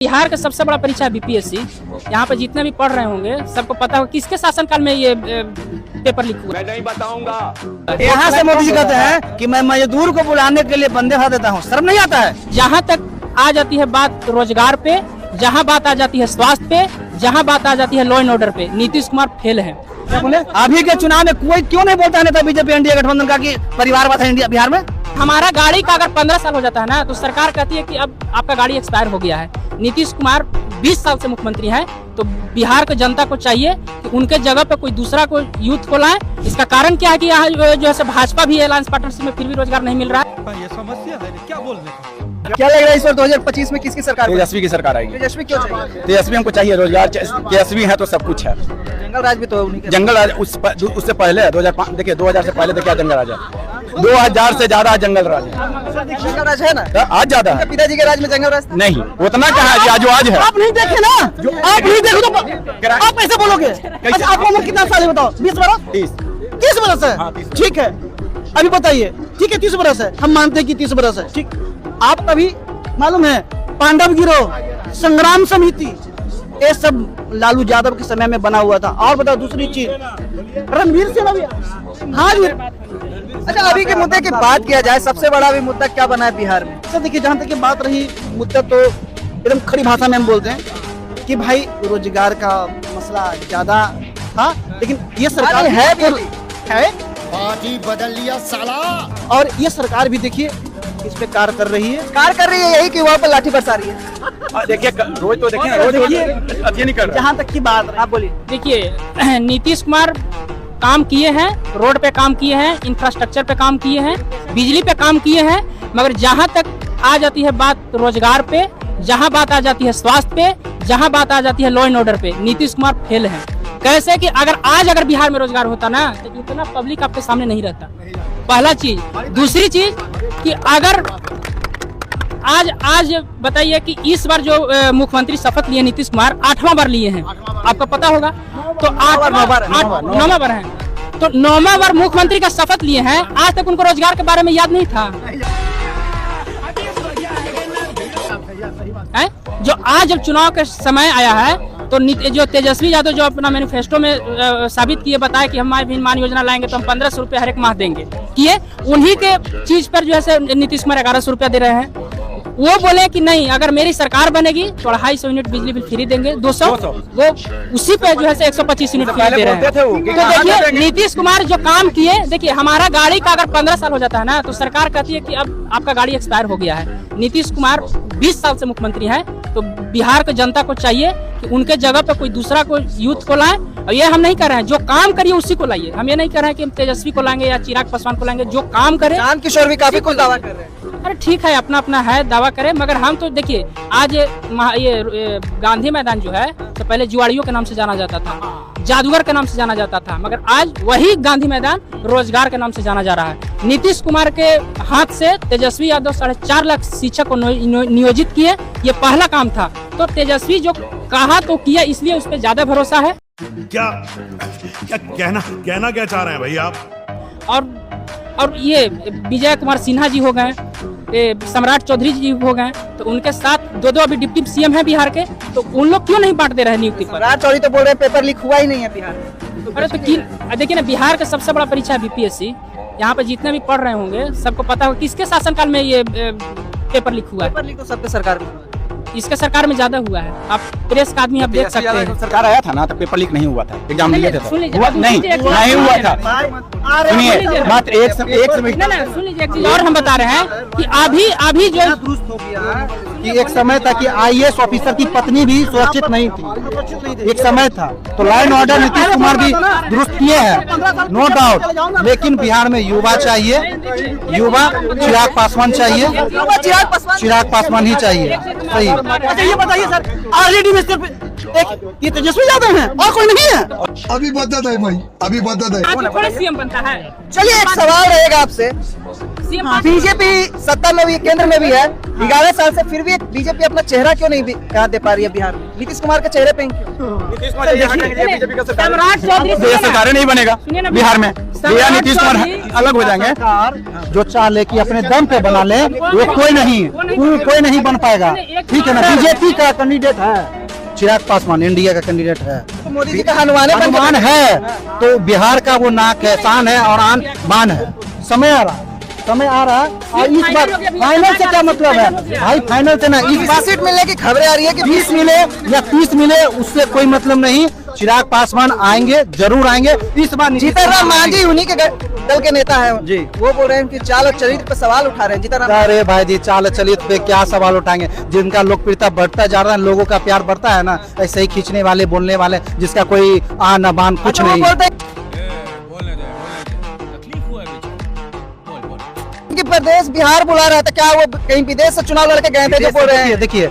बिहार का सबसे बड़ा परीक्षा है बीपीएससी। यहाँ पे जितने भी पढ़ रहे होंगे सबको पता होगा किसके शासनकाल में ये पेपर लीक हुआ। मैं नहीं बताऊंगा। यहाँ से मोदी जी कहते हैं कि मैं मजदूर को बुलाने के लिए बंदे भर देता हूँ, शर्म नहीं आता है? जहाँ तक आ जाती है बात रोजगार पे, जहाँ बात आ जाती है स्वास्थ्य पे, जहाँ बात आ जाती है लॉ एंड ऑर्डर पे, नीतीश कुमार फेल है। क्या बोले? अभी के चुनाव में कोई क्यों नहीं बोलता है नेता बीजेपी एनडीए गठबंधन का कि परिवारवाद है इंडिया बिहार में? हमारा गाड़ी का अगर 15 साल हो जाता है ना तो सरकार कहती है कि अब आपका गाड़ी एक्सपायर हो गया है। नीतीश कुमार 20 साल से मुख्यमंत्री हैं, तो बिहार की जनता को चाहिए कि उनके जगह पे कोई दूसरा कोई यूथ को लाए। इसका कारण क्या है कि यहाँ जो है भाजपा भी अलायंस पार्टनरशिप में फिर भी रोजगार नहीं मिल रहा है। ये समस्या है, क्या बोलने का? क्या लग रहा है इस बार 2025 में किसकी सरकार? तेजस्वी की सरकार आएगी। तेजस्वी क्यों चाहिए? तेजस्वी हमको चाहिए, रोजगार तेजस्वी है तो सब कुछ है। जंगल राज भी तो उन्हीं के। जंगल राज उससे पहले 2005 देखिए 2000 से पहले देखिए जंगल राज है, 2000 से ज्यादा जंगल राज है। जंगल राज है ना? आज ज्यादा है। पिताजी के राज में जंगल राज नहीं उतना कहा है जो आज है। आप नहीं देखे ना, आप नहीं देखो तो आप कैसे बोलोगे? अच्छा आपको उम्र कितना साल है बताओ? 20 बरस? 30 बरस है? हाँ, 30। ठीक है, अभी बताइए। ठीक है 30 बरस है, हम मानते हैं कि 30 बरस है। ठीक, आप कभी मालूम है पांडव गिरोह, संग्राम समिति, ये सब लालू यादव के समय में बना हुआ था। और बताओ दूसरी चीज, रणवीर सिंह अभी, हाँ जी। अच्छा अभी के मुद्दे की बात किया जाए, सबसे बड़ा अभी मुद्दा क्या बना है बिहार में? सर देखिए, जहाँ तक की बात रही, मुद्दा तो एकदम खड़ी भाषा में हम बोलते हैं कि भाई रोजगार का मसला ज्यादा था, लेकिन ये सरकार है पार्टी बदल लिया साला। और ये सरकार भी देखिए इस पे कार्य कर रही है, यही कि वहाँ पर लाठी बरसा रही है। देखिए रोज तो देखिए, रोज अच्छी नहीं कर रहा। जहाँ तक की बात आप बोलिए। देखिए नीतीश कुमार काम किए हैं, रोड पे काम किए हैं, इंफ्रास्ट्रक्चर पे काम किए हैं, बिजली पे काम किए हैं, मगर जहाँ तक आ जाती है बात रोजगार पे, जहाँ बात आ जाती है स्वास्थ्य पे, जहाँ बात आ जाती है लॉ एंड ऑर्डर पे, नीतीश कुमार फेल है। कैसे कि अगर बिहार में रोजगार होता ना तो इतना पब्लिक आपके सामने नहीं रहता, पहला चीज। दूसरी चीज कि अगर आज बताइए कि इस बार जो मुख्यमंत्री शपथ लिए नीतीश कुमार 8वां बार लिए हैं, आपको पता होगा, तो 9वां बार है, तो 9वां बार मुख्यमंत्री का शपथ लिए हैं, आज तक उनको रोजगार के बारे में याद नहीं था है? जो आज जब चुनाव का समय आया है तो जो तेजस्वी यादव जो अपना मैनिफेस्टो में साबित किए, बताया कि हम मान योजना लाएंगे तो हम 1500 रुपये हर एक माह देंगे, किए उन्हीं के चीज पर जो है नीतीश कुमार 1100 रुपया दे रहे हैं। वो बोले कि नहीं, अगर मेरी सरकार बनेगी तो 250 यूनिट बिजली बिल फ्री देंगे, 200 वो उसी पे जो है 125 यूनिट फ्री दे रहे हैं। तो देखिए नीतीश कुमार जो काम किए, देखिए हमारा गाड़ी का अगर 15 साल हो जाता है ना तो सरकार कहती है कि अब आपका गाड़ी एक्सपायर हो गया है। नीतीश कुमार 20 साल से मुख्यमंत्री हैं, तो बिहार की जनता को चाहिए कि उनके जगह पे कोई दूसरा कोई यूथ को लाए। और ये हम नहीं कर रहे हैं, जो काम करिए उसी को लाइए। हम ये नहीं कर रहे हैं कि हम तेजस्वी को लाएंगे या चिराग पासवान को लाएंगे, जो काम करे। चांद किशोर भी काफी कुछ दावा कर रहे हैं। अरे ठीक है, अपना अपना है, दावा करें, मगर हम तो देखिए आज ये गांधी मैदान जो है तो पहले जुआड़ियों के नाम से जाना जाता था, जादूगर के नाम से जाना जाता था, मगर आज वही गांधी मैदान रोजगार के नाम से जाना जा रहा है। नीतीश कुमार के हाथ से तेजस्वी यादव 4.5 लाख शिक्षक को नियोजित किए, ये पहला काम था। तो तेजस्वी जो कहा तो किया, इसलिए उस पर ज्यादा भरोसा है। क्या कहना क्या चाह रहे हैं भाई आप? और ये विजय कुमार सिन्हा जी हो गए, सम्राट चौधरी जी हो गए, तो उनके साथ दो अभी डिप्टी सीएम है बिहार के, तो उन लोग क्यों नहीं बांट दे रहे नियुक्ति पर? सम्राट चौधरी तो बोल रहे पेपर लीक हुआ ही नहीं है बिहार में। अरे तो देखिए ना, बिहार का सबसे बड़ा परीक्षा है बीपीएससी। यहाँ पे जितने भी पढ़ रहे होंगे सबको पता होगा किसके शासनकाल में ये पेपर लीक हुआ है। पेपर लीक तो सबके सरकार में, इसके सरकार में ज्यादा हुआ है। आप प्रेस का आदमी आप देख सकते हैं। सरकार आया था ना तो पेपर लीक नहीं हुआ था, एग्जाम दिए थे तो सुन लीजिए, हुआ नहीं हुआ था। सुनिए मात्र एक सुन लीजिए एक चीज और हम बता रहे हैं कि अभी जो दुरुस्त हो गया कि एक समय था कि आईएएस ऑफिसर की पत्नी भी सुरक्षित नहीं थी, एक समय था। तो law and order Nitish Kumar भी दुरुस्त किए हैं, नो डाउट। लेकिन बिहार में युवा चाहिए, युवा चिराग पासवान चाहिए, चिराग पासवान ही चाहिए। सही। अच्छा ये बताइए सर, आरजेडी में सिर्फ ये तेजस्वी यादव हैं और कोई नहीं है। अभी बदत है भाई, अभी बदत है। आज थोड़ा सीएम बनता है। चलिए एक सवाल रहेगा आपसे, बीजेपी सत्ता में भी केंद्र में भी है 11 साल से, फिर भी बीजेपी अपना चेहरा क्यों नहीं यहाँ दे पा रही है बिहार में? नीतीश कुमार के चेहरे पे सम्राट चौधरी सरकार नहीं बनेगा बिहार में, नीतीश कुमार अलग हो जाएंगे। जो चाहे कि अपने दम पे बना ले, वो कोई नहीं बन पाएगा। ठीक है ना, बीजेपी का कैंडिडेट है चिराग पासवान, इंडिया का कैंडिडेट है, मोदी जी का हनुमान है, तो बिहार का वो नाक है, शान है और आन बान है। समय आ रहा है और इस बार फाइनल से क्या मतलब है भाई? फाइनल से ना इस बार सीट मिलने की खबरें आ रही है कि 20 मिले या 30 मिले, उससे कोई मतलब नहीं। चिराग पासवान आएंगे, जरूर आएंगे इस बार। जीतन मांझी उन्हीं के दल के नेता है जी, वो बोल रहे हैं कि चाल और चरित्र पर सवाल उठा रहे हैं। जीतन, अरे भाई जी, चाल चलित पे क्या सवाल उठाएंगे? जिनका लोकप्रियता बढ़ता जा रहा है, लोगों का प्यार बढ़ता है ना, ऐसे ही खींचने वाले, बोलने वाले, जिसका कोई आन बान कुछ नहीं। कि प्रदेश बिहार बुला रहा था, क्या वो कहीं विदेश से चुनाव लड़के गए थे जो बोल रहे हैं? देखिए,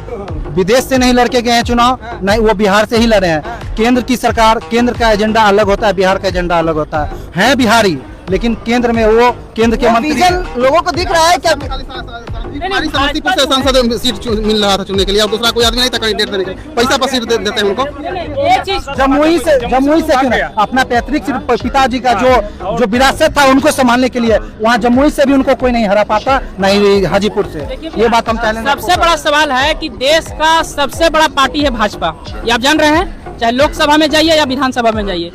विदेश से नहीं लड़के गए हैं चुनाव, नहीं, वो बिहार से ही लड़े हैं। केंद्र की सरकार, केंद्र का एजेंडा अलग होता है, बिहार का एजेंडा अलग होता है बिहारी, लेकिन केंद्र में वो केंद्र के मंत्री लोगों को दिख रहा है क्या? समस्तीपुर से सांसद सीट मिल रहा था चुनने के लिए, और दूसरा कोई आदमी नहीं था कैंडिडेट देने के लिए, पैसा पर सीट देते हैं उनको। जमुई से क्यों नहीं? अपना पैतृक सीट, पिताजी का जो विरासत था उनको संभालने के लिए, वहाँ जमुई से भी उनको कोई नहीं हरा पाता, नहीं हाजीपुर से। ये बात हम चैलेंज। सबसे बड़ा सवाल है कि देश का सबसे बड़ा पार्टी है भाजपा, ये आप जान रहे हैं, चाहे लोकसभा में जाइए या विधानसभा में जाइए।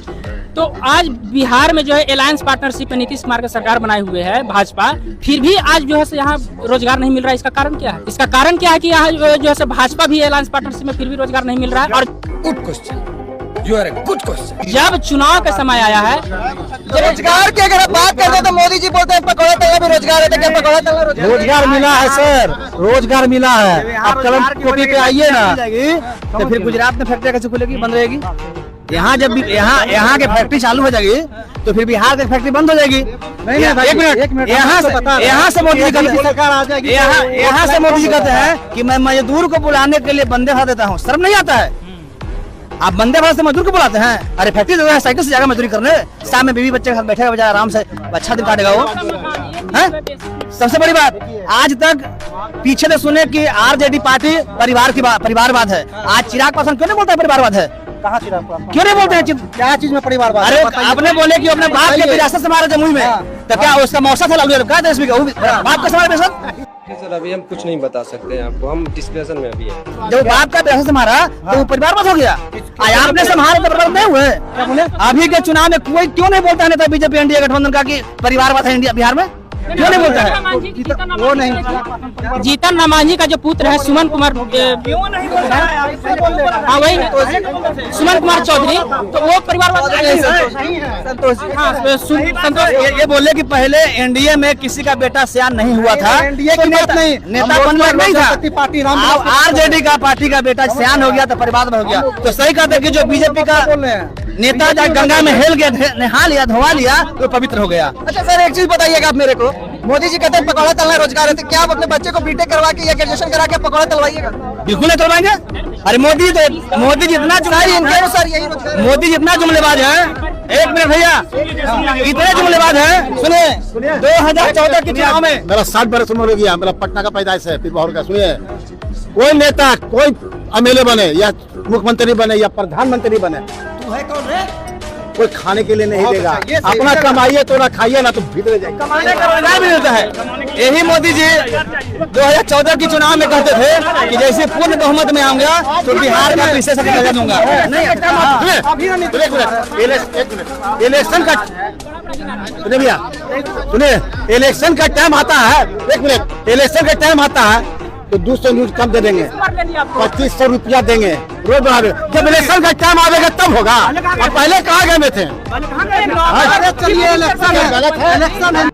तो आज बिहार में जो है अलायंस पार्टनरशिप में नीतीश कुमार का सरकार बनाए हुए है भाजपा, फिर भी आज जो है यहाँ रोजगार नहीं मिल रहा है। इसका कारण क्या है? इसका कारण क्या है कि यहाँ जो है भाजपा भी अलायंस पार्टनरशिप में फिर भी रोजगार नहीं मिल रहा है। और जब चुनाव का समय आया है, रोजगार की अगर आप बात करते हैं तो मोदी जी बोलते हैं पकौड़ा तलना भी रोजगार है, तो क्या पकौड़ा तलना रोजगार मिला है सर, रोजगार मिला है। आप कलम कॉपी पे आइए ना, तो फिर गुजरात में फैक्ट्री कैसे खुलेगी, बंद रहेगी? यहाँ जब यहाँ की फैक्ट्री चालू हो जाएगी तो फिर बिहार की फैक्ट्री बंद हो जाएगी। नहीं, एक मिनट, यहाँ से मोदी जी सरकार आ जाएगी, यहाँ से मोदी जी कहते हैं कि मैं मजदूर को बुलाने के लिए वंदे भारत देता हूँ। शर्म नहीं आता है? आप वंदे भारत से मजदूर को बुलाते हैं? अरे फैक्ट्री देता है, साइकिल से जाएगा मजदूरी करने, शाम में बीवी बच्चे के साथ बैठेगा बजा आराम से, अच्छा दिन काटेगा वो। सबसे बड़ी बात, आज तक पीछे से सुने कि आरजेडी पार्टी परिवारवाद है। आज चिराग पासवान क्यों नहीं बोलता परिवारवाद है? क्यों नहीं बोलते हैं? क्या चीज में परिवारवाद? अरे आपने बोले कि अपने बाप के विरासत से मारा जमुई में, तो क्या उसका मौसा था लालू का देश में बाप का समाज बेसत? सर अभी हम कुछ नहीं बता सकते हैं आपको, हम डिस्कशन में अभी है। जब बाप का विरासत से मारा तो वो परिवारवाद हो गया। आपने संभाल तो परिवार नहीं हुए। क्या बोले? अभी के चुनाव में कोई क्यों नहीं बोलता है बीजेपी एनडीए गठबंधन का कि परिवारवाद है इंडिया बिहार में? क्यों नहीं बोलता है? वो नहीं, जीतन राम मांझी का जो पुत्र है सुमन कुमार, हाँ वही सुमन कुमार चौधरी, तो वो परिवारवाद। संतोष ये बोले कि पहले एनडीए में किसी का बेटा सियान नहीं हुआ था, एनडीए की बात नहीं, नेता बनना नहीं था। आरजेडी का पार्टी का बेटा सियान हो गया तो परिवार हो गया। तो सही कहते कि जो बीजेपी का नेता जब गंगा में हेल गया, नहा लिया, धोवा लिया, तो पवित्र हो गया। अच्छा सर, एक चीज बताइएगा आप मेरे को, मोदी जी कहते हैं पकौड़ा तलना रोजगार है, तो क्या आप अपने बच्चे को बीटेक करवा के या ग्रेजुएशन करा के पकौड़ा तलवाइएगा? बिल्कुल नहीं तलवाएंगे। अरे मोदी जितना मोदी जितना जुमलेबाज है, एक मिनट भैया, इतने जुमलेबाज है। सुनिए, 2014 के चुनाव में मेरा 60 बरस उम्र हो गया, मेरा पटना का पैदाइश है, फिर का। सुनिए, कोई नेता, कोई एमएलए बने या मुख्यमंत्री बने या प्रधानमंत्री बने, तू है कौन रे? कोई खाने के लिए नहीं देगा। अपना कमाइए तो ना खाइए ना तो भीतर जाइए। कमाने का रोजगार भी मिलता है। यही मोदी जी 2014 के चुनाव में कहते थे कि जैसे पूर्ण बहुमत में आऊंगा तो बिहार का विशेष दर्जा दूंगा। इलेक्शन का सुनिए भैया, सुनिए, इलेक्शन का टाइम आता है, एक मिनट, इलेक्शन का टाइम आता है तो 200 यूनिट कम दे देंगे, 2500 रुपया देंगे रोज बना देंगे। जब इलेक्शन का टाइम आएगा तब होगा। और पहले कहाँ गए में थे? चलिए इलेक्शन है,